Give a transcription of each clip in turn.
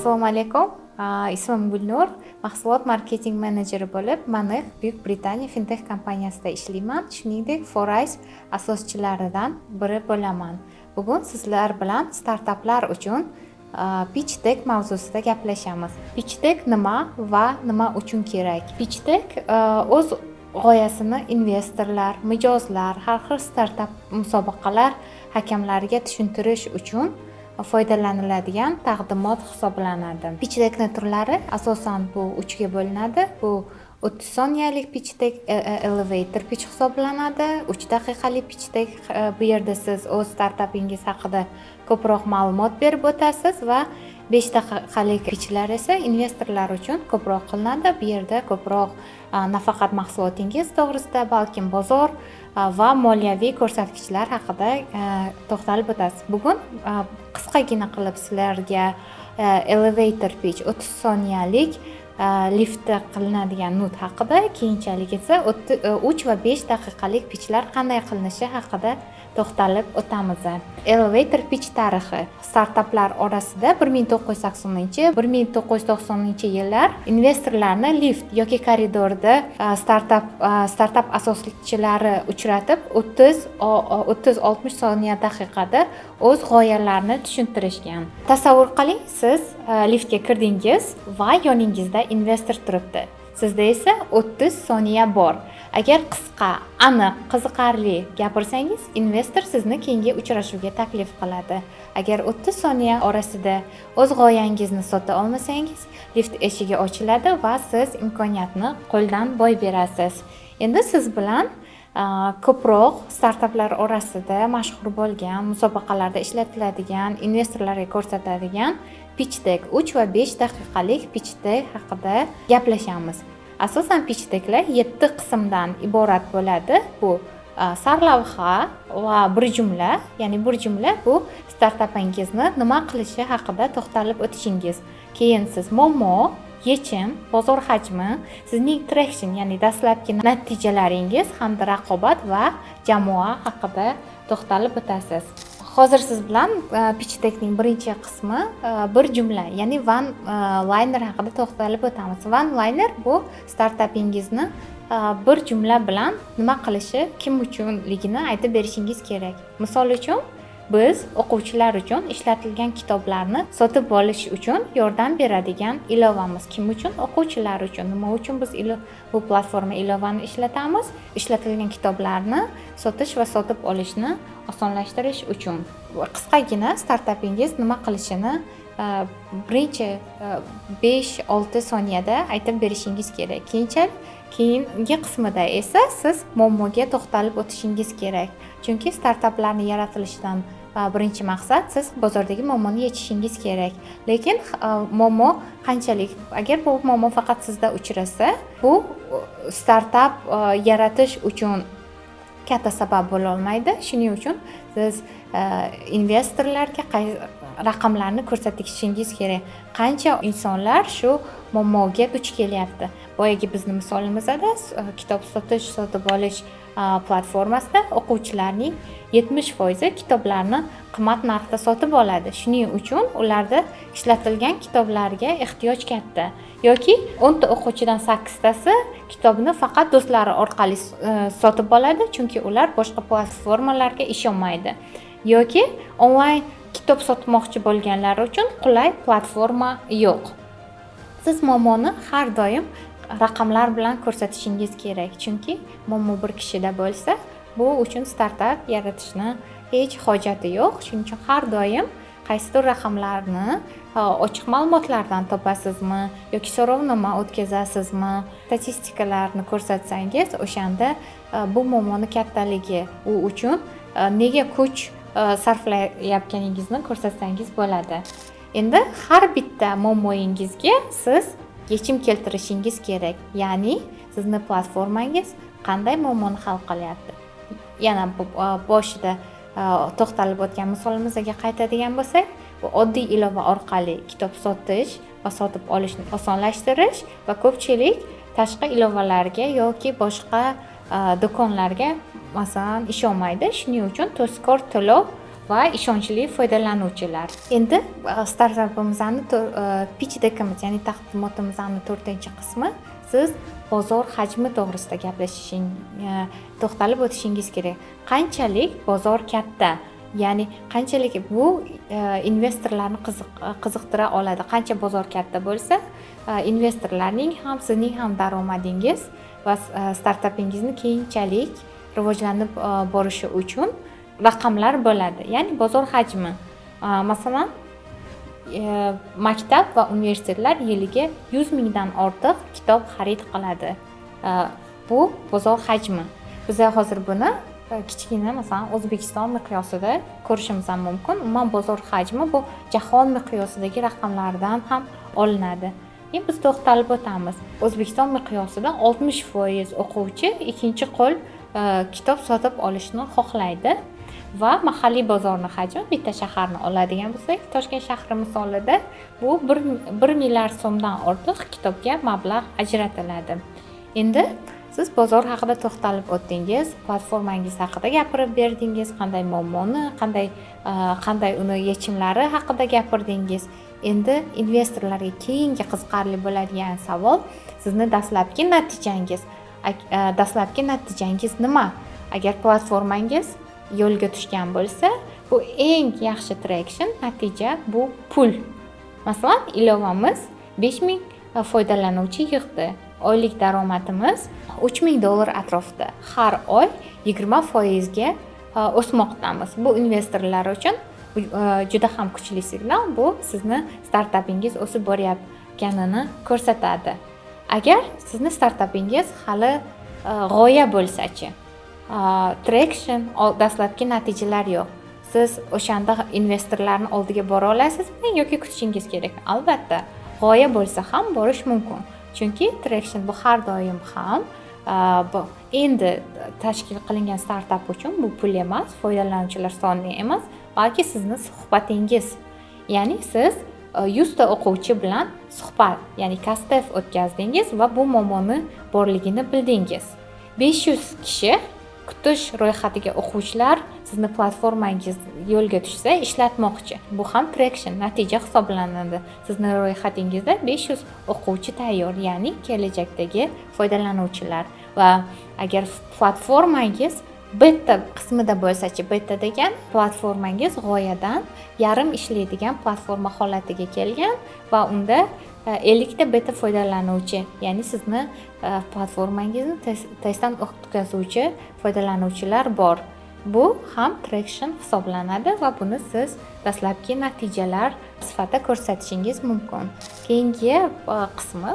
Assalomu alaykum. Ismim Gulnur. Mahsulot marketing menejeri bo'lib, Manex Buyuk Britaniya fintech kompaniyasida ishlayman. Shuningdek, Forise asoschilaridan biri bo'laman. Bugun sizlar bilan startaplar uchun pitch deck mavzusida gaplashamiz. Pitch deck nima va nima uchun kerak? Pitch deck o'z g'oyasini investorlar, mijozlar, har xil startap musobaqalar hakamlariga tushuntirish uchun foydalaniladigan taqdimot hisoblanadi. Pitch deckning turlari asosan bu 3 ga bo'linadi. Bu 30 soniyalik pitch deck elevator pitch hisoblanadi. 3 daqiqalik pitch deck, bu yerda siz o'z startapingiz haqida ko'proq ma'lumot berib o'tasiz va 5 daqiqalik pitchlar esa investorlar uchun ko'proq qilinadi. Bu yerda ko'proq nafaqat mahsulotingiz to'g'risida, balkim bozor va moliyaviy ko'rsatkichlar haqida to'xtalib o'tasiz. Bugun qisqagina qilib sizlarga elevator pitch 30 soniyalik liftda qilinadigan nut haqida, keyinchalik esa 3 va 5 daqiqalik pitchlar qanday qilinishi haqida to'xtalib o'tamiz. Elevator pitch tarixi startaplar orasida 1980-1990 yillar investorlarni lift yoki koridorda startap asoschilari uchratib 30-60 soniya daqiqada o'z g'oyalarini tushuntirishgan. Tasavvur qiling, siz liftga kirdingiz va yoningizda investor turibdi. Sizda esa 30 soniya bor. Agar qisqa, aniq, qiziqarli gapirsangiz, investor sizni keyingi uchrashuvga taklif qiladi. Agar 30 soniya orasida o'z g'oyangizni sota olmasangiz, lift eshigi ochiladi va siz imkoniyatni qo'ldan boy berasiz. Endi siz bilan ko'proq startaplar orasida mashhur bo'lgan, musobaqalarda ishlatiladigan, investorlarga ko'rsatadigan pitch deck 3 va 5 daqiqalik pitch deck haqida gaplashamiz. Asosan pitch decklar 7 qismdan iborat bo'ladi. Bu sarlavha va bir jumla, ya'ni bir jumla bu startapingizni nima qilishi haqida to'xtalib o'tishingiz. Keyin siz muammo, yechim, bozor hajmi, sizning traction, ya'ni dastlabki natijalaringiz hamda raqobat va jamoa haqida to'xtalib o'tasiz. Hozir siz bilan pitch deckning birinchi qismi bir jumla, ya'ni one liner haqida to'xtalib o'tamiz. One liner bu startapingizni bir jumla bilan nima qilishi, kim uchunligini aytib berishingiz kerak. Misol uchun, biz o'quvchilar uchun ishlatilgan kitoblarni sotib olish uchun yordam beradigan ilovamiz. Kim uchun? O'quvchilar uchun. Nima uchun biz bu platforma ilovani ishlatamiz? Ishlatilgan kitoblarni sotish va sotib olishni osonlashtirish uchun. Qisqagina startapingiz nima qilishini birinchi 5-6 soniyada aytib berishingiz kerak. Keyingi qismida esa siz muammoga to'xtalib o'tishingiz kerak. Chunki startaplarni yaratilishidan birinchi maqsad siz bozordagi muammoni yechishingiz kerak. Lekin muammo qanchalik, agar bu muammo faqat sizda uchrasa, bu startap yaratish uchun katta sabab bo'la olmaydi. Shuning uchun siz investorlarga raqamlarni ko'rsatishingiz kerak. Qancha insonlar shu muammoga duch kelyapti. Boyagi bizning misolimizda kitob sotib olish platformasida o'quvchilarning 70% kitoblarni qimmat narxda sotib oladi. Shuning uchun ularda ishlatilgan kitoblarga ehtiyoj katta. Yoki 10 ta o'quvchidan 8 tasi kitobni faqat do'stlari orqali sotib oladi, chunki ular boshqa platformalarga ishonmaydi. Yoki onlayn kitob sotmoqchi bo'lganlar uchun qulay platforma yo'q. Siz muammoni har doim raqamlar bilan ko'rsatishingiz kerak, chunki muammo bir kishida bo'lsa, bu uchun startap yaratishni hech hojati yo'q. Shuning uchun har doim qaysidir raqamlarni ochiq ma'lumotlardan topasizmi yoki so'rovnoma o'tkazasizmi, statistikalarni ko'rsatsangiz, o'shanda bu muammoni kattaligi, u uchun nega kuch sarflayotganingizni ko'rsatsangiz bo'ladi. Endi har bitta muammoyingizga siz yechim keltirishingiz kerak. Ya'ni sizni platformangiz qanday muammoni hal qilyapti? Yana boshida to'xtalib o'tgan misolimizga qaytadigan bo'lsak, bu oddiy ilova orqali kitob sotish va sotib olishni osonlashtirish va ko'pchilik tashqi ilovalarga yoki boshqa do'konlarga masalan ishonmaydi. Shuning uchun tezkor to'lov va ishonchli foydalanuvchilar. Endi startapimizni pitch deckimiz, ya'ni taqdimotimizning 4-qismi siz bozor hajmi to'g'risida to'xtalib o'tishingiz kerak. Qanchalik bozor katta, ya'ni qanchalik bu investorlarni qiziqtira oladi. Qancha bozor katta bo'lsa, investorlarning ham, sizning ham daromadingiz va startapingizni keyinchalik rivojlanib borishi uchun raqamlar bo'ladi. Ya'ni bozor hajmi. Masalan, maktab va universitetlar yiliga 100 mingdan ortiq kitob xarid qiladi. Bu bozor hajmi. Biz hozir buni kichkina, masalan, O'zbekiston miqyosida ko'rishimiz ham mumkin. Umuman bozor hajmi bu jahon miqyosidagi raqamlardan ham olinadi. Endi biz to'xtalib o'tamiz. O'zbekiston miqyosida 60% o'quvchi ikkinchi qo'l kitob sotib olishni xohlaydi va mahalliy bozorning hajmi, bitta shaharni oladigan bo'lsak, Toshkent shahri misolida bu 1 milliard so'mdan ortiq kitobga mablag' ajratiladi. Endi siz bozor haqida to'xtalib o'tdingiz, platformangiz haqida gapirib berdingiz, qanday muammoni, qanday uni yechimlari haqida gapirdingiz. Endi investorlarga keyingi qiziqarli bo'ladigan savol, sizni dastlabki natijangiz nima? Agar platformangiz yo'lga tushgan bo'lsa, bu eng yaxshi traction natija bu pul. Masalan, ilovamiz 5000 foydalanuvchi yig'di. Oylik daromadimiz $3000 atrofida. Har oy 20% ga o'smoqdamiz. Bu investorlar uchun juda ham kuchli signal. Bu sizni startapingiz o'sib borayotganini ko'rsatadi. Agar sizni startapingiz hali g'oya bo'lsa-chi, traction, dastlabki natijalar yo'q. Siz o'shanda investorlarning oldiga bora olasizmi yoki kutishingiz kerak? Albatta, g'oya bo'lsa ham borish mumkin. Chunki traction bu har doim ham endi tashkil qilingan startap uchun bu pul emas, foydalanuvchilar soni emas, balki sizni suhbatingiz. Ya'ni siz 100 ta o'quvchi bilan suhbat, ya'ni kastef o'tkazdingiz va bu muammoni borligini bildingiz. 500 kishi kutish ro'yxatiga o'quvchilar sizni platformangiz yo'lga tushsa ishlatmoqchi. Bu ham traction, natija hisoblanadi. Sizni ro'yxatingizda 500 o'quvchi tayyor, ya'ni kelajakdagi foydalanuvchilar. Va agar platformangiz beta qismida bo'lsa-chi, beta degan platformangiz g'oyadan yarim ishlaydigan platforma holatiga kelgan va unda 50 ta beta foydalanuvchi, ya'ni sizni platformangizni testdan o'tkazuvchi foydalanuvchilar bor. Bu ham traction hisoblanadi va buni siz dastlabki natijalar sifatida ko'rsatishingiz mumkin. Keyingi qismi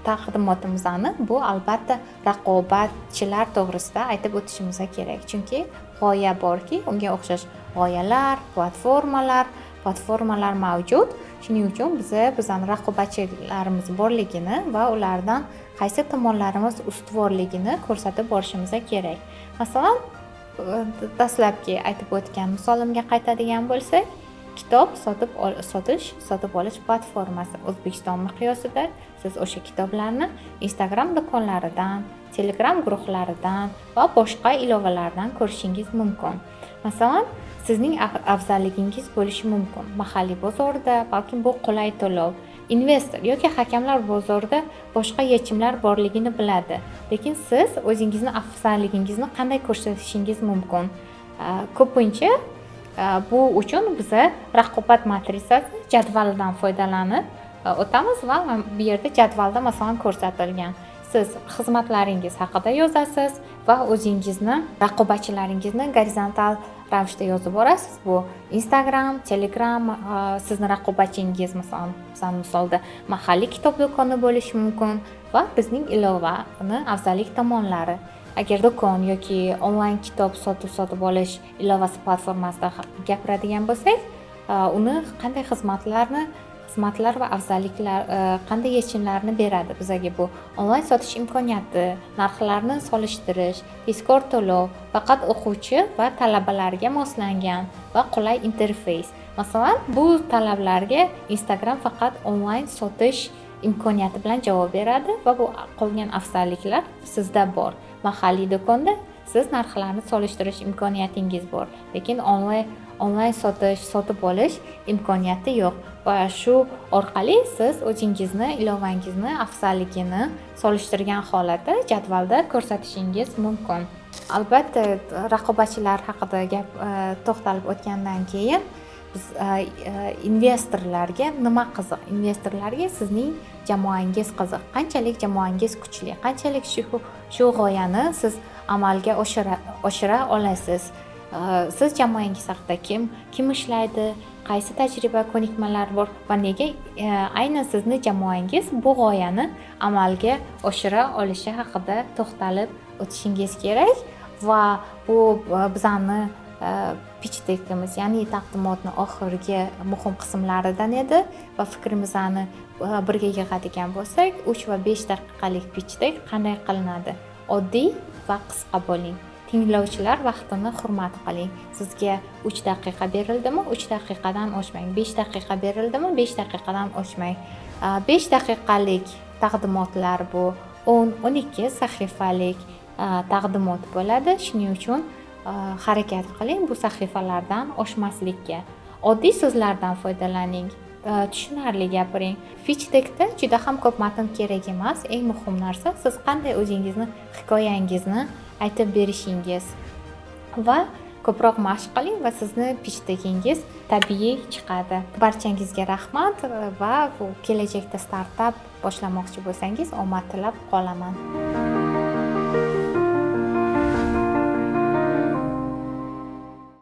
taqdimotimizning bu albatta raqobatchilar to'g'risida aytib o'tishimiz kerak. Chunki g'oya borki, unga o'xshash g'oyalar, platformalar mavjud. Shuning uchun bizning raqobatchilarimiz borligini va ulardan qaysi tomonlarimiz ustuvorligini ko'rsatib borishimiz kerak. Masalan, dastlabki aytib o'tgan misolimga qaytadigan bo'lsak, kitob sotib olish platformasi O'zbekiston miqyosida siz o'sha kitoblarni Instagram do'konlaridan, Telegram guruhlaridan va boshqa ilovalardan ko'rishingiz mumkin. Masalan, sizning afzalligingiz bo'lishi mumkin. Mahalliy bozorda, balki bu qulay to'lov, investor yoki hakamlar bozorda boshqa yechimlar borligini biladi. Lekin siz o'zingizning afzalligingizni qanday ko'rsatishingiz mumkin? Ko'pincha bu uchun biz raqobat matrisasi jadvalidan foydalanib o'tamiz va bu yerda jadvalda masalan ko'rsatilgan. Siz xizmatlaringiz haqida yozasiz va o'zingizni raqobatchilaringizni gorizontal ravishda yozib borasiz. Bu Instagram, Telegram, sizni raqobatchingiz misolda mahalliy kitob do'koni bo'lishi mumkin va bizning ilovani afzallik tomonlari. Agar do'kon yoki onlayn kitob sotib olish ilovasi platformasida gapiradigan bo'lsak, uni qanday xizmatlar va afzalliklar, qanday yechimlarni beradi bizga? Bu onlayn sotish imkoniyati, narxlarni solishtirish, tezkor to'lov, faqat o'quvchi va talabalarga moslangan va qulay interfeys. Masalan, bu talablarga Instagram faqat onlayn sotish imkoniyati bilan javob beradi va bu qolgan afzalliklar sizda bor. Mahalliy do'konda siz narxlarni solishtirish imkoniyatingiz bor, lekin onlayn sotib olish imkoniyati yo'q va shu orqali siz o'zingizni ilovangizni afzalligini solishtirgan holatda jadvalda ko'rsatishingiz mumkin. Albatta, raqobatchilar haqida to'xtalib o'tgandan keyin biz investorlarga nima qiziq? Investorlarga sizning jamoangiz qiziq. Qanchalik jamoangiz kuchli, qanchalik shu g'oyani siz amalga oshira olasiz. Siz jamoangiz haqida kim ishlaydi, qaysi tajriba ko'nikmalar bor va nega aynan sizni jamoangiz bu g'oyani amalga oshira olishi haqida to'xtalib o'tishingiz kerak va bu bizani pitch deckimiz, ya'ni taqdimotni oxirgi muhim qismlaridan edi va fikrimizni birga yig'adigan bo'lsak, 3 va 5 daqiqalik pitch deck qanday qilinadi? Oddiy va qisqa bo'ling. Tinglovchilar vaqtini hurmat qiling. Sizga 3 daqiqa berildimi, 3 daqiqadan oshmang. 5 daqiqa berildimi, 5 daqiqadan oshmang. 5 daqiqalik taqdimotlar bu 10-12 sahifalik taqdimot bo'ladi. Shuning uchun harakat qiling bu sahifalardan oshmaslikka. Oddiy so'zlardan foydalaning. Tushunarli gapiring. Pitch deckda juda ham ko'p matn kerak emas. Eng muhim narsa siz qanday o'zingizni, hikoyangizni aytib berishingiz va ko'proq mashq qiling va sizni pitch deckingiz tabiiy chiqadi. Barchangizga rahmat va bu kelajakda startap boshlamoqchi bo'lsangiz omad tilab qolaman.